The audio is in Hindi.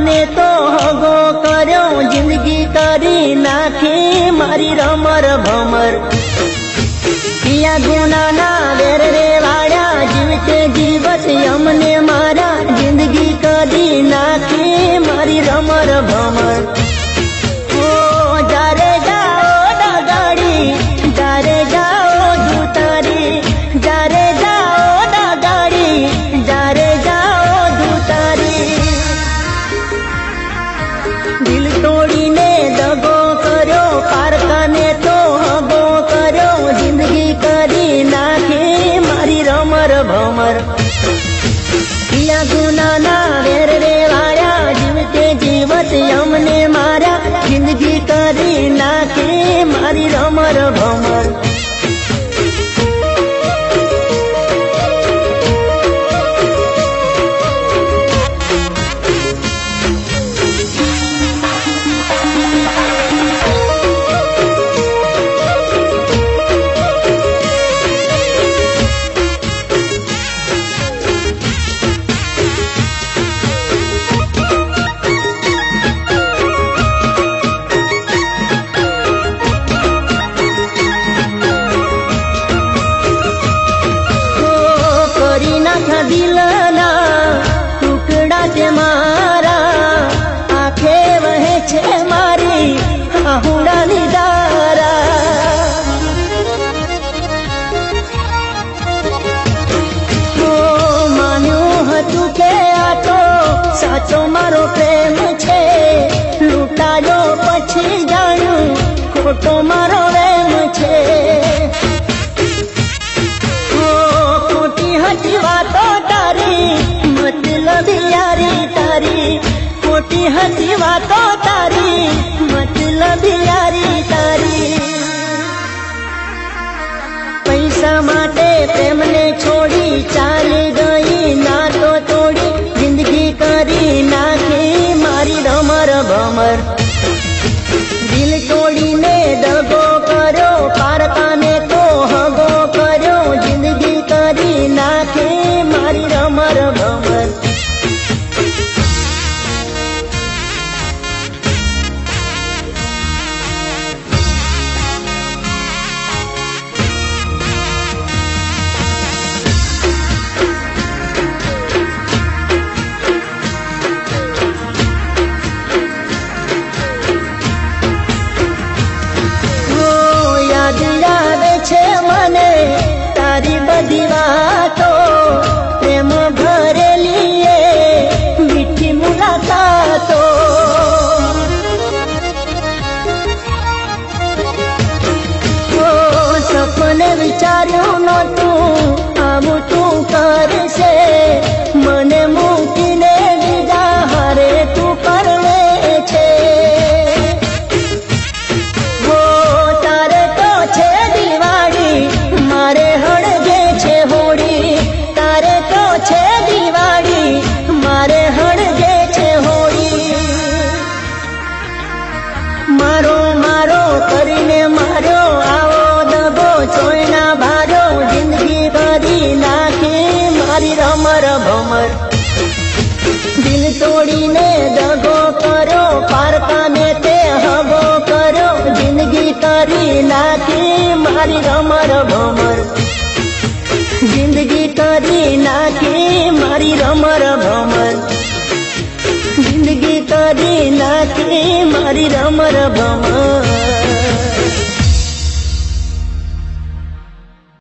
ने तो हगो कर्यो जिंदगी करी नाखी मारी रमर भमर। पिया गुना ना वेर रे वाड़ा जीवते जीवत यमने मारा जिंदगी करी नाखी मारी रमर भमर। ओ जारे जाओ डगाड़ी जारे जाओ दूतारी जारे जाओ डगाड़ी जारे जाओ दूतारी। दिल तोड़ी ने दगो करो पारका ने तो हगो करो जिंदगी करी नाखी मारी रमर भमर। पिया गुना ना वेर रे वाया जीवते जीवत यमने मारा जिंदगी करी नाखी मारी रमर भमर। दिलना टुकड़ा से मारा आखे वहे छे मारी आहुड़ा निदारा। ओ मान्यू हतु के आ तो साचो मारो प्रेम छे लूटायो पछी जाणू खोटो मारो वेम छे। हटी वातो तारी मतलब यारी तारी खोटी हटी वातो तारी मतलब यारी तारी। पैसा माटे प्रेम ने छोड़ी चाली गई ना तो तोड़ी जिंदगी करी नाखी मारी रमर भमर। दिल तोड़ी ने दगो करो पारका ने तो हगो करो जिंदगी करी नाखी मारी रमर भमर। मने तारी बधी वातो प्रेम भरेली मीठी मुलाकातो। ओ सपने विचार्यु नतु आमु तू करशे मने मूकीने बीजा हारे तू परणे छे। मारे हड़गे छे होड़ी तारे तो छे दिवाड़ी मारे हड़गे छे होड़ी। मारो मारो करीने मारो आवो दबो सोयना भारो जिंदगी करी नाखी मारी रमर भमर। दिल तोड़ी ने दगो करो पारका ने ते हगो करो जिंदगी करी नाखी मारी रमर भमर। जिंदगी करी नाखी मारी रमर भमर। जिंदगी करी नाखी मारी रमर भमर।